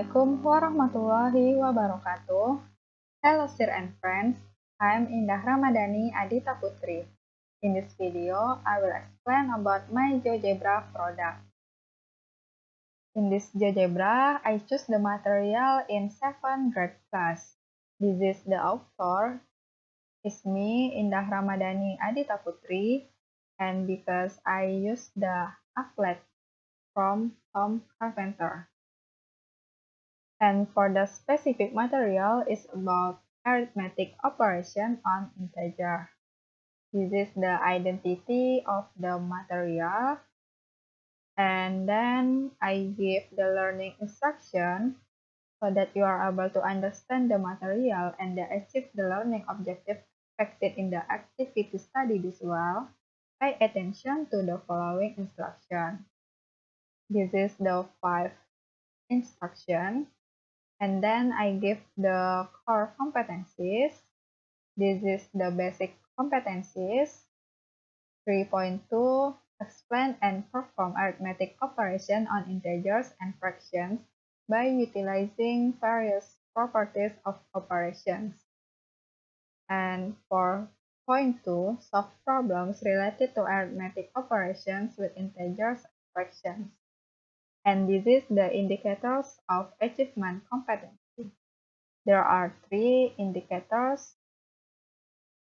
Assalamualaikum warahmatullahi wabarakatuh. Hello sir and friends, I'm Indah Ramadhani Adita Putri. In this video, I will explain about my GeoGebra product. In this GeoGebra, I choose the material in 7 grade class. This is the author, is me, Indah Ramadhani Adita Putri, and because I use the applet from Tom Carpenter. And for the specific material is about arithmetic operation on integer. This is the identity of the material. And then I give the learning instruction so that you are able to understand the material and achieve the learning objective expected in the activity study this well. Pay attention to the following instruction. This is the 5 instruction. And then I give the core competencies. This is the basic competencies. 3.2, explain and perform arithmetic operation on integers and fractions by utilizing various properties of operations. And 4.2, solve problems related to arithmetic operations with integers and fractions. And this is the indicators of achievement competency. There are 3 indicators,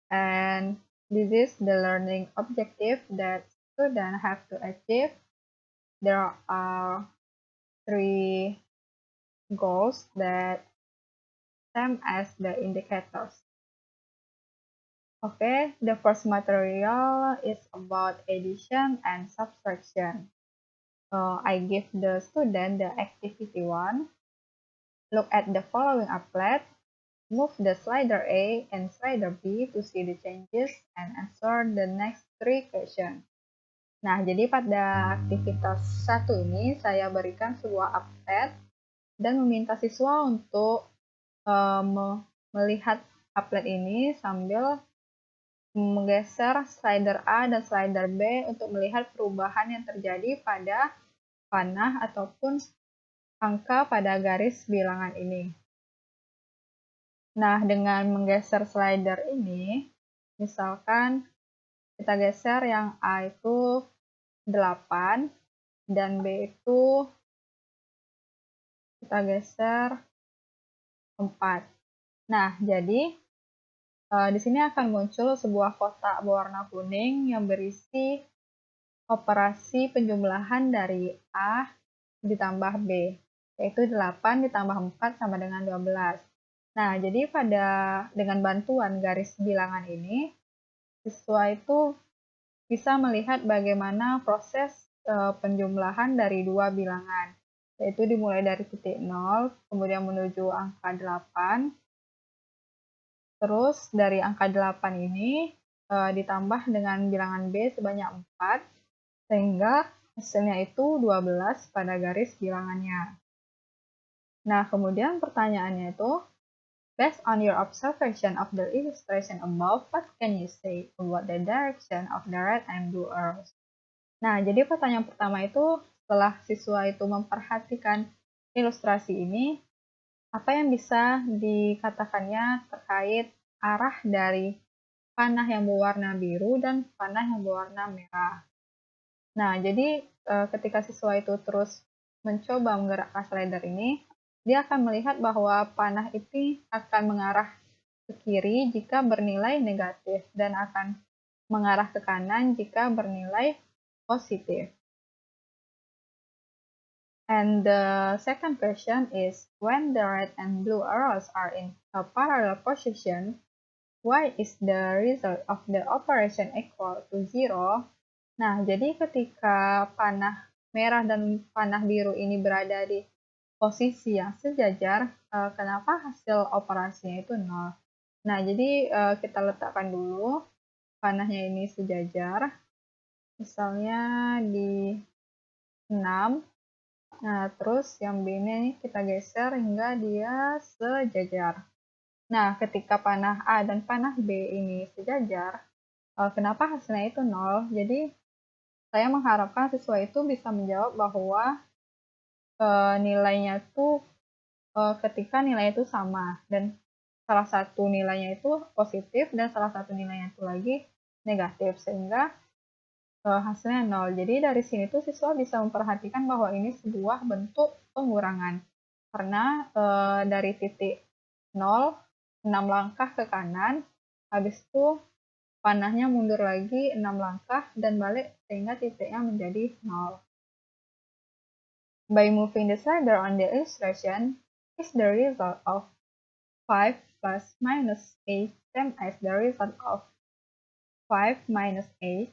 and this is the learning objective that students have to achieve. There are 3 goals that same as the indicators. Okay, the first material is about addition and subtraction. I give the student the activity 1. Look at the following applet. Move the slider A and slider B to see the changes and answer the next 3 questions. Nah, jadi pada aktivitas 1 ini saya berikan sebuah applet dan meminta siswa untuk melihat applet ini sambil menggeser slider A dan slider B untuk melihat perubahan yang terjadi pada panah ataupun angka pada garis bilangan ini. Nah, dengan menggeser slider ini, misalkan kita geser yang A itu 8 dan B itu kita geser 4. Nah, jadi di sini akan muncul sebuah kotak berwarna kuning yang berisi operasi penjumlahan dari A ditambah B, yaitu 8 ditambah 4 sama dengan 12. Nah, jadi dengan bantuan garis bilangan ini, siswa itu bisa melihat bagaimana proses penjumlahan dari dua bilangan, yaitu dimulai dari titik 0, kemudian menuju angka 8, terus dari angka 8 ini ditambah dengan bilangan B sebanyak 4, sehingga hasilnya itu 12 pada garis bilangannya. Nah, kemudian pertanyaannya itu, based on your observation of the illustration above, what can you say about the direction of the red and blue arrows? Nah, jadi pertanyaan pertama itu, setelah siswa itu memperhatikan ilustrasi ini, apa yang bisa dikatakannya terkait arah dari panah yang berwarna biru dan panah yang berwarna merah? Nah, jadi ketika siswa itu terus mencoba menggerakkan slider ini, dia akan melihat bahwa panah ini akan mengarah ke kiri jika bernilai negatif dan akan mengarah ke kanan jika bernilai positif. And the second question is, when the red and blue arrows are in a parallel position, why is the result of the operation equal to 0? Nah, jadi ketika panah merah dan panah biru ini berada di posisi yang sejajar, kenapa hasil operasinya itu 0? Nah, jadi kita letakkan dulu panahnya ini sejajar, misalnya di 6. Nah, terus yang B ini kita geser hingga dia sejajar. Nah, ketika panah A dan panah B ini sejajar, kenapa hasilnya itu 0? Jadi, saya mengharapkan siswa itu bisa menjawab bahwa nilainya itu ketika nilai itu sama dan salah satu nilainya itu positif dan salah satu nilainya itu lagi negatif, sehingga hasilnya 0. Jadi dari sini tuh siswa bisa memperhatikan bahwa ini sebuah bentuk pengurangan. Karena dari titik 0, 6 langkah ke kanan, habis itu panahnya mundur lagi 6 langkah dan balik sehingga titiknya menjadi 0. By moving the slider on the illustration is the result of 5 plus minus 8 same as the result of 5 minus 8.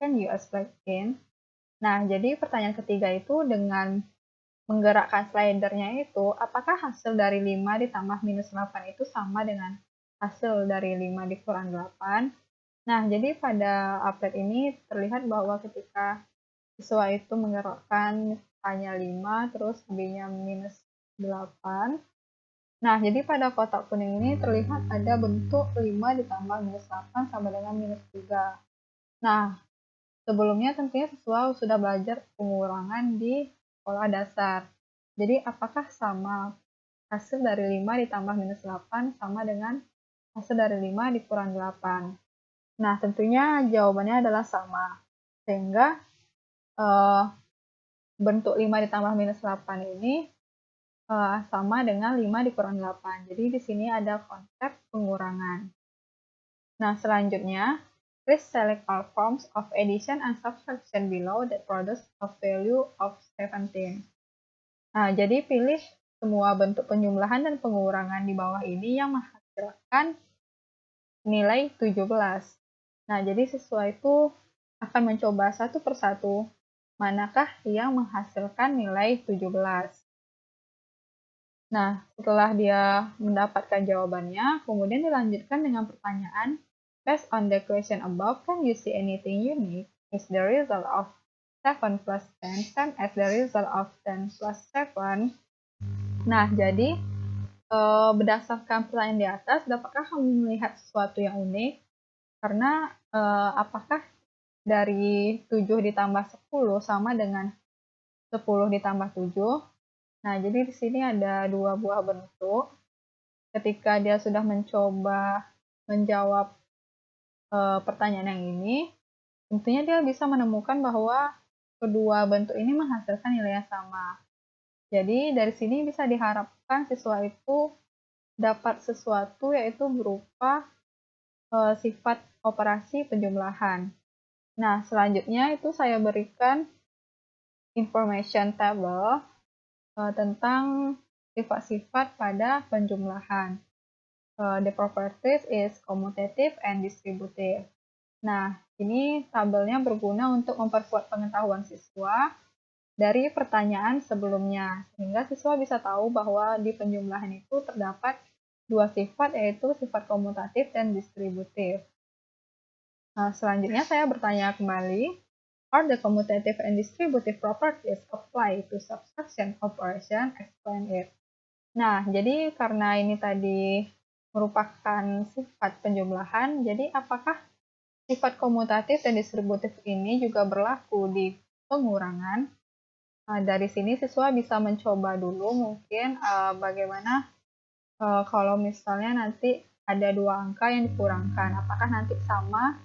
Can you explain? Nah, jadi pertanyaan ketiga itu dengan menggerakkan slidernya itu, apakah hasil dari 5 ditambah minus 8 itu sama dengan hasil dari 5 dikurang 8? Nah, jadi pada update ini terlihat bahwa ketika siswa itu menggerakkan A-nya 5, terus B-nya minus 8. Nah, jadi pada kotak kuning ini terlihat ada bentuk 5 ditambah minus 8 sama dengan minus 3. Nah, sebelumnya tentunya siswa sudah belajar pengurangan di sekolah dasar. Jadi apakah sama hasil dari 5 ditambah minus 8 sama dengan hasil dari 5 dikurang 8? Nah, tentunya jawabannya adalah sama. Sehingga bentuk 5 ditambah minus 8 ini sama dengan 5 dikurang 8. Jadi di sini ada konsep pengurangan. Nah, selanjutnya, please select all forms of addition and subtraction below that produce a value of 17. Nah, jadi pilih semua bentuk penjumlahan dan pengurangan di bawah ini yang menghasilkan nilai 17. Nah, jadi siswa itu akan mencoba satu persatu manakah yang menghasilkan nilai 17. Nah, setelah dia mendapatkan jawabannya, kemudian dilanjutkan dengan pertanyaan, based on the question above, can you see anything unique? Is the result of 7 plus 10 same as the result of 10 plus 7? Nah, jadi berdasarkan pertanyaan di atas, dapatkah kamu melihat sesuatu yang unik? Karena apakah dari 7 ditambah 10 sama dengan 10 ditambah 7? Nah, jadi di sini ada dua buah bentuk. Ketika dia sudah mencoba menjawab pertanyaan yang ini, tentunya dia bisa menemukan bahwa kedua bentuk ini menghasilkan nilai yang sama. Jadi dari sini bisa diharapkan siswa itu dapat sesuatu yaitu berupa sifat operasi penjumlahan. Nah, selanjutnya itu saya berikan information table tentang sifat-sifat pada penjumlahan. The properties is commutative and distributive. Nah, ini tabelnya berguna untuk memperkuat pengetahuan siswa dari pertanyaan sebelumnya, sehingga siswa bisa tahu bahwa di penjumlahan itu terdapat dua sifat, yaitu sifat komutatif dan distributif. Nah, selanjutnya saya bertanya kembali, are the commutative and distributive properties apply to subtraction operation? Explain it. Nah, jadi karena ini tadi merupakan sifat penjumlahan, jadi apakah sifat komutatif dan distributif ini juga berlaku di pengurangan? Nah, dari sini siswa bisa mencoba dulu mungkin bagaimana kalau misalnya nanti ada dua angka yang dikurangkan, apakah nanti sama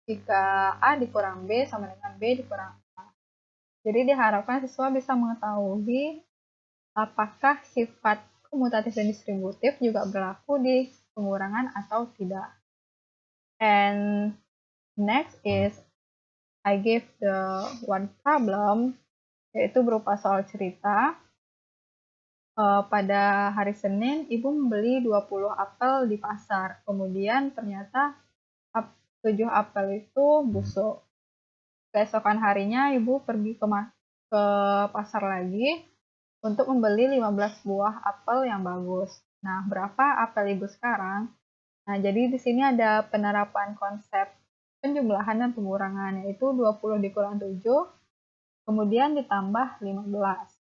jika A dikurang B sama dengan B dikurang A. Jadi diharapkan siswa bisa mengetahui apakah sifat komutatif dan distributif juga berlaku di pengurangan atau tidak. And next is I give the one problem, yaitu berupa soal cerita. Pada hari Senin, ibu membeli 20 apel di pasar. Kemudian ternyata 7 apel itu busuk. Keesokan harinya, ibu pergi ke pasar lagi untuk membeli 15 buah apel yang bagus. Nah, berapa apel ibu sekarang? Nah, jadi di sini ada penerapan konsep penjumlahan dan pengurangan, yaitu 20 dikurang 7, kemudian ditambah 15.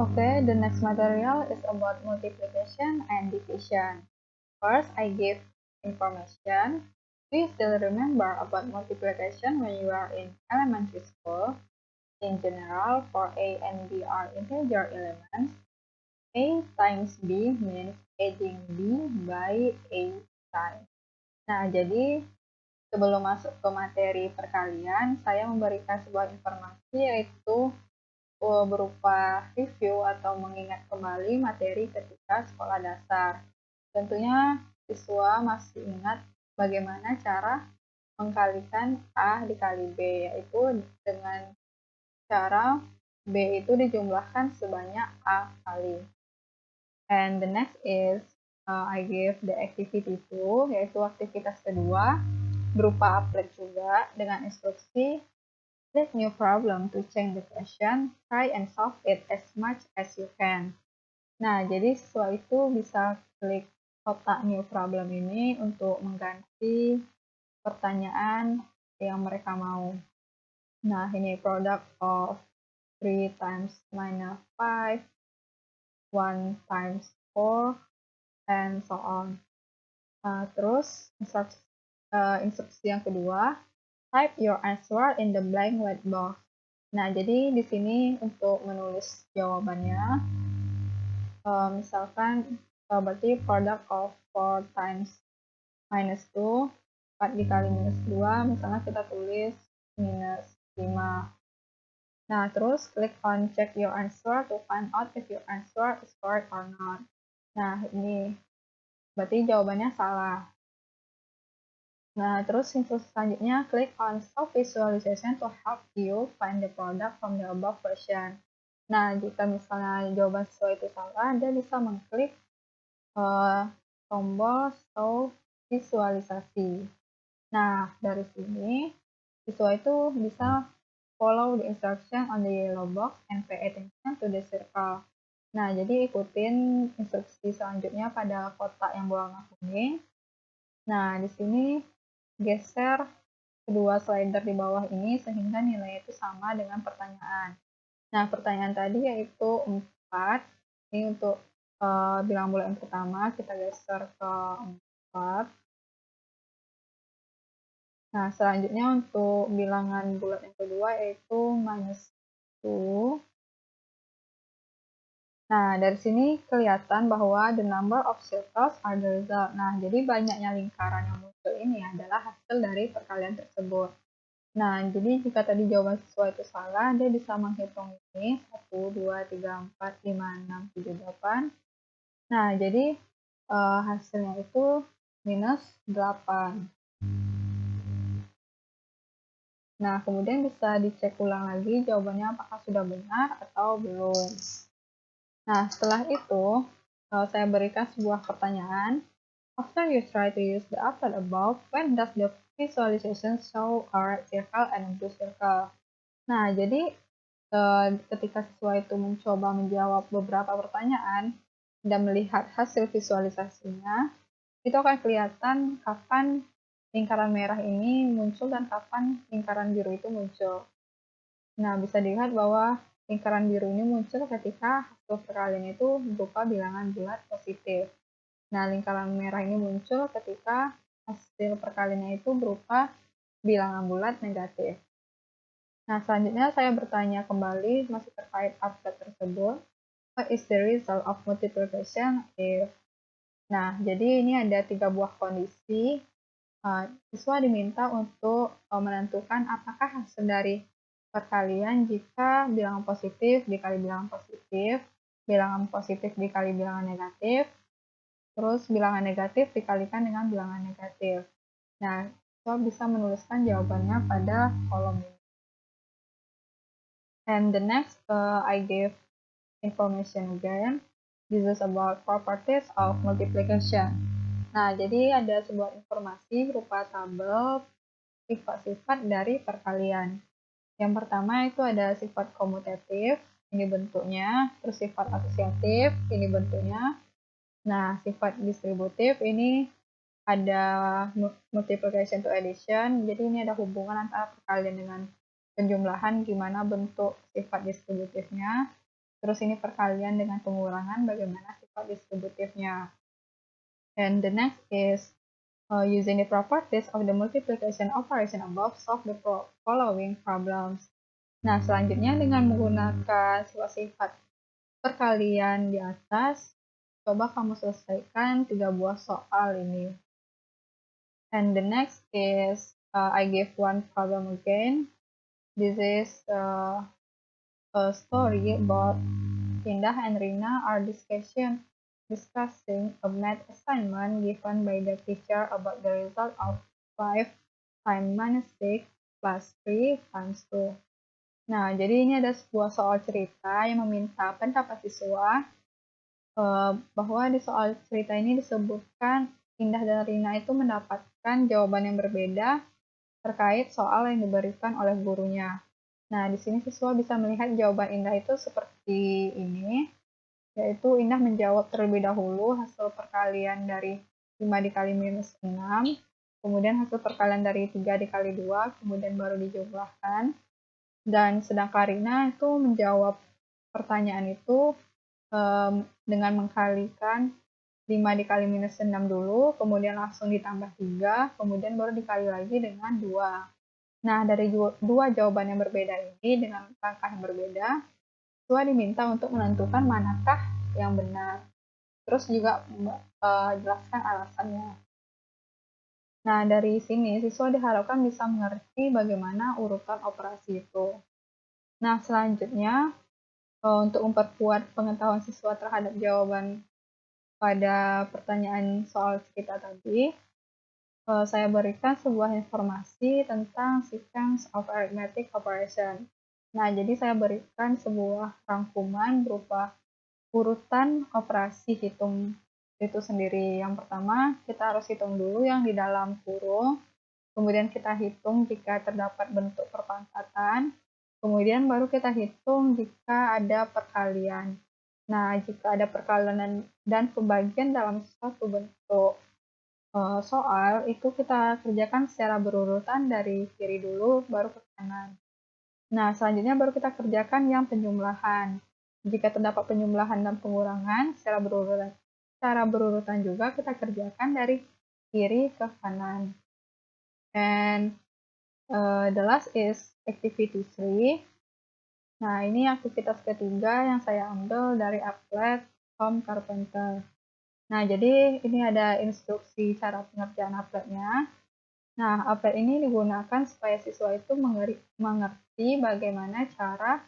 Okay, the next material is about multiplication and division. First, I give information. Do you still remember about multiplication when you are in elementary school? In general, for A and B are integer elements. A times B means adding B by A times. Nah, jadi sebelum masuk ke materi perkalian, saya memberikan sebuah informasi yaitu berupa review atau mengingat kembali materi ketika sekolah dasar. Tentunya siswa masih ingat bagaimana cara mengkalikan A dikali B, yaitu dengan cara B itu dijumlahkan sebanyak A kali. And the next is I give the activity 2, yaitu aktivitas kedua, berupa applet juga dengan instruksi click new problem to change the question, try and solve it as much as you can. Nah, jadi siswa itu bisa klik kotak new problem ini untuk mengganti pertanyaan yang mereka mau. Nah, ini product of 3 times minus 5, 1 times 4, and so on. Terus instruksi yang kedua, type your answer in the blank white box. Nah, jadi di sini untuk menulis jawabannya, misalkan berarti product of 4 times minus 2, 4 dikali minus 2, misalnya kita tulis minus 5. Nah, terus klik on check your answer to find out if your answer is correct or not. Nah, ini berarti jawabannya salah. Nah, terus instruksi selanjutnya, klik on Stop Visualization to help you find the product from the above question. Nah, jika misalnya jawaban siswa itu salah, dia bisa mengklik tombol Stop Visualisasi. Nah, dari sini, siswa itu bisa follow the instruction on the yellow box and pay attention to the circle. Nah, jadi ikutin instruksi selanjutnya pada kotak yang berwarna kuning. Nah, di sini geser kedua slider di bawah ini sehingga nilai itu sama dengan pertanyaan. Nah, pertanyaan tadi yaitu 4. Ini untuk bilangan bulat yang pertama, kita geser ke 4. Nah, selanjutnya untuk bilangan bulat yang kedua yaitu minus 2. Nah, dari sini kelihatan bahwa the number of circles are the result. Nah, jadi banyaknya lingkaran yang muncul ini adalah hasil dari perkalian tersebut. Nah, jadi jika tadi jawaban siswa itu salah, dia bisa menghitung ini 1, 2, 3, 4, 5, 6, 7, 8. Nah, jadi hasilnya itu minus 8. Nah, kemudian bisa dicek ulang lagi jawabannya apakah sudah benar atau belum. Nah, setelah itu, saya berikan sebuah pertanyaan. After you try to use the applet above, when does the visualization show a red circle and a blue circle? Nah, jadi ketika siswa itu mencoba menjawab beberapa pertanyaan dan melihat hasil visualisasinya, itu akan kelihatan kapan lingkaran merah ini muncul dan kapan lingkaran biru itu muncul. Nah, bisa dilihat bahwa lingkaran biru ini muncul ketika hasil perkalian itu berupa bilangan bulat positif. Nah, lingkaran merah ini muncul ketika hasil perkaliannya itu berupa bilangan bulat negatif. Nah, selanjutnya saya bertanya kembali masih terkait applet tersebut. What is the result of multiplication if? Nah, jadi ini ada 3 buah kondisi. Siswa diminta untuk menentukan apakah hasil dari perkalian jika bilangan positif dikali bilangan positif, bilangan positif dikali bilangan negatif, terus bilangan negatif dikalikan dengan bilangan negatif. Nah, siswa bisa menuliskan jawabannya pada kolom ini. And the next, I give information again. This is about properties of multiplication. Nah, jadi ada sebuah informasi berupa tabel sifat-sifat dari perkalian. Yang pertama itu ada sifat komutatif, ini bentuknya, terus sifat asosiatif, ini bentuknya. Nah, sifat distributif ini ada multiplication to addition, jadi ini ada hubungan antara perkalian dengan penjumlahan, gimana bentuk sifat distributifnya. Terus ini perkalian dengan pengurangan, bagaimana sifat distributifnya. And the next is using the properties of the multiplication operation above, solve the following problems. Nah, selanjutnya dengan menggunakan sifat-sifat perkalian di atas, coba kamu selesaikan 3 buah soal ini. And the next is, I give one problem again. This is a story about Indah and Rina are discussing a math assignment given by the teacher about the result of 5 times minus 6 plus 3 times 2. Nah, jadi ini ada sebuah soal cerita yang meminta pendapat siswa bahwa di soal cerita ini disebutkan Indah dan Rina itu mendapatkan jawaban yang berbeda terkait soal yang diberikan oleh gurunya. Nah, di sini siswa bisa melihat jawaban Indah itu seperti ini, yaitu Indah menjawab terlebih dahulu hasil perkalian dari 5 dikali minus 6, kemudian hasil perkalian dari 3 dikali 2, kemudian baru dijumlahkan. Dan sedangkan Rina itu menjawab pertanyaan itu dengan mengkalikan 5 dikali minus 6 dulu, kemudian langsung ditambah 3, kemudian baru dikali lagi dengan 2. Nah, dari dua jawaban yang berbeda ini dengan langkah yang berbeda, siswa diminta untuk menentukan manakah yang benar. Terus juga jelaskan alasannya. Nah, dari sini siswa diharapkan bisa mengerti bagaimana urutan operasi itu. Nah, selanjutnya untuk memperkuat pengetahuan siswa terhadap jawaban pada pertanyaan soal cerita tadi, saya berikan sebuah informasi tentang sequence of arithmetic operation. Nah, jadi saya berikan sebuah rangkuman berupa urutan operasi hitung itu sendiri. Yang pertama, kita harus hitung dulu yang di dalam kurung, kemudian kita hitung jika terdapat bentuk perpangkatan, kemudian baru kita hitung jika ada perkalian. Nah, jika ada perkalian dan pembagian dalam suatu bentuk soal, itu kita kerjakan secara berurutan dari kiri dulu, baru ke kanan. Nah, selanjutnya baru kita kerjakan yang penjumlahan. Jika terdapat penjumlahan dan pengurangan secara berurutan juga kita kerjakan dari kiri ke kanan. And the last is activity 3. Nah, ini aktivitas ketiga yang saya ambil dari Applet Home Carpenter. Nah, jadi ini ada instruksi cara pengerjaan Appletnya. Nah, Applet ini digunakan supaya siswa itu mengerti bagaimana cara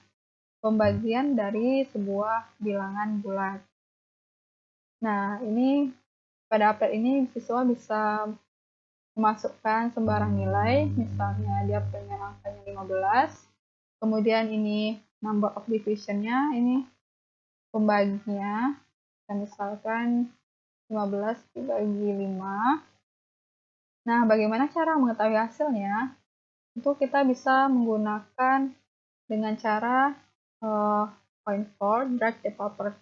pembagian dari sebuah bilangan bulat. Nah, ini pada Applet ini siswa bisa memasukkan sembarang nilai, misalnya dia punya angkanya 15, kemudian ini number of division-nya, ini pembaginya, dan misalkan 15 dibagi 5. Nah, bagaimana cara mengetahui hasilnya? Itu kita bisa menggunakan dengan cara point 4, drag the paper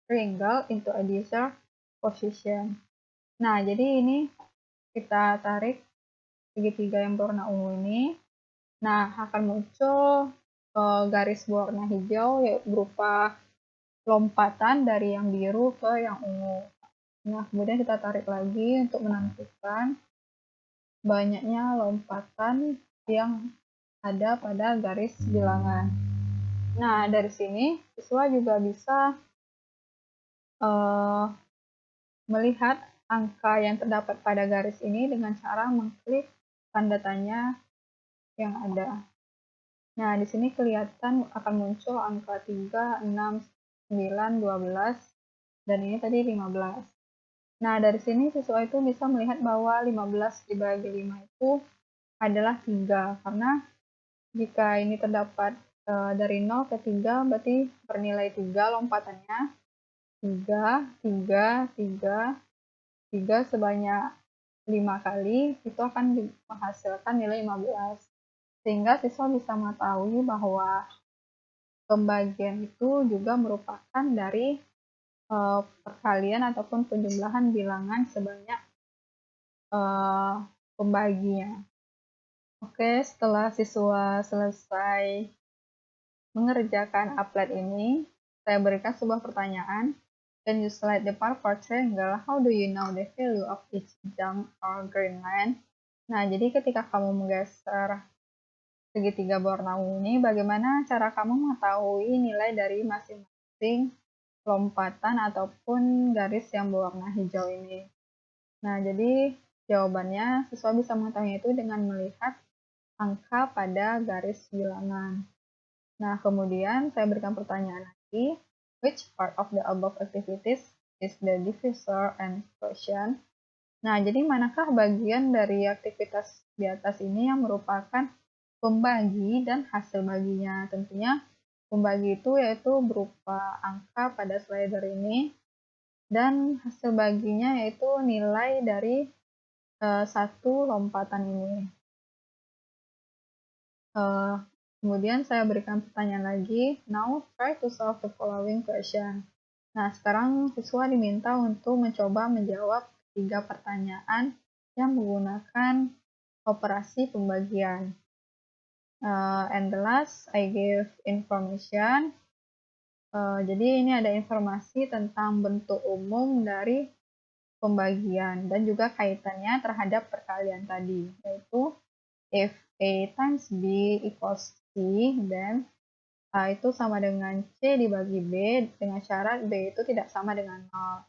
triangle into a desired position. Nah, jadi ini kita tarik segitiga yang berwarna ungu ini. Nah, akan muncul garis berwarna hijau yaitu berupa lompatan dari yang biru ke yang ungu. Nah, kemudian kita tarik lagi untuk menentukan banyaknya lompatan yang ada pada garis bilangan. Nah, dari sini siswa juga bisa melihat angka yang terdapat pada garis ini dengan cara mengklik tanda tanya yang ada. Nah, di sini kelihatan akan muncul angka 3, 6, 9, 12, dan ini tadi 15. Nah, dari sini siswa itu bisa melihat bahwa 15 dibagi 5 itu adalah 3, karena jika ini terdapat dari 0 ke 3, berarti bernilai 3 lompatannya. 3, 3, 3, 3 sebanyak 5 kali, itu akan menghasilkan nilai 15. Sehingga siswa bisa mengetahui bahwa pembagian itu juga merupakan dari perkalian ataupun penjumlahan bilangan sebanyak pembaginya. Oke, setelah siswa selesai mengerjakan Applet ini, saya berikan sebuah pertanyaan. When you select the parkour triangle, how do you know the value of each jump or green line? Nah, jadi ketika kamu menggeser segitiga berwarna ungu ini, bagaimana cara kamu mengetahui nilai dari masing-masing lompatan ataupun garis yang berwarna hijau ini. Nah, jadi jawabannya siswa bisa mengetahuinya itu dengan melihat angka pada garis bilangan. Nah, kemudian saya berikan pertanyaan lagi. Which part of the above activities is the divisor and quotient? Nah, jadi manakah bagian dari aktivitas di atas ini yang merupakan pembagi dan hasil baginya? Tentunya pembagi itu yaitu berupa angka pada slider ini, dan hasil baginya yaitu nilai dari satu lompatan ini. Kemudian saya berikan pertanyaan lagi. Now try to solve the following question. Nah, sekarang siswa diminta untuk mencoba menjawab 3 pertanyaan yang menggunakan operasi pembagian. And the last, I give information. Jadi ini ada informasi tentang bentuk umum dari pembagian dan juga kaitannya terhadap perkalian tadi, yaitu if A times B equals C, then A itu sama dengan C dibagi B dengan syarat B itu tidak sama dengan 0.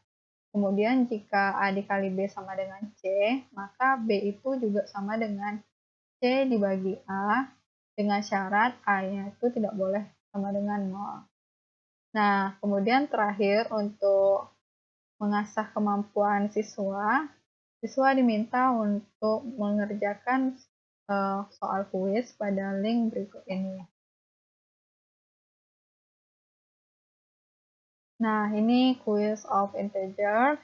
Kemudian jika A dikali B sama dengan C, maka B itu juga sama dengan C dibagi A dengan syarat A-nya itu tidak boleh sama dengan 0. Nah, kemudian terakhir untuk mengasah kemampuan siswa, siswa diminta untuk mengerjakan soal kuis pada link berikut ini. Nah, ini quiz of integer.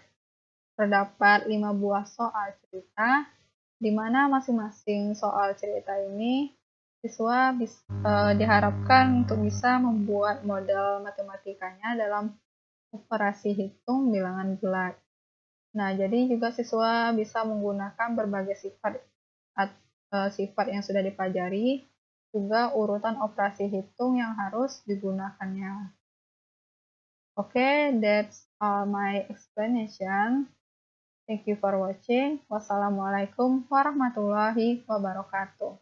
Terdapat 5 buah soal cerita, di mana masing-masing soal cerita ini siswa diharapkan untuk bisa membuat model matematikanya dalam operasi hitung bilangan bulat. Nah, jadi juga siswa bisa menggunakan berbagai sifat yang sudah dipelajari, juga urutan operasi hitung yang harus digunakannya. Okay, that's all my explanation. Thank you for watching. Wassalamualaikum warahmatullahi wabarakatuh.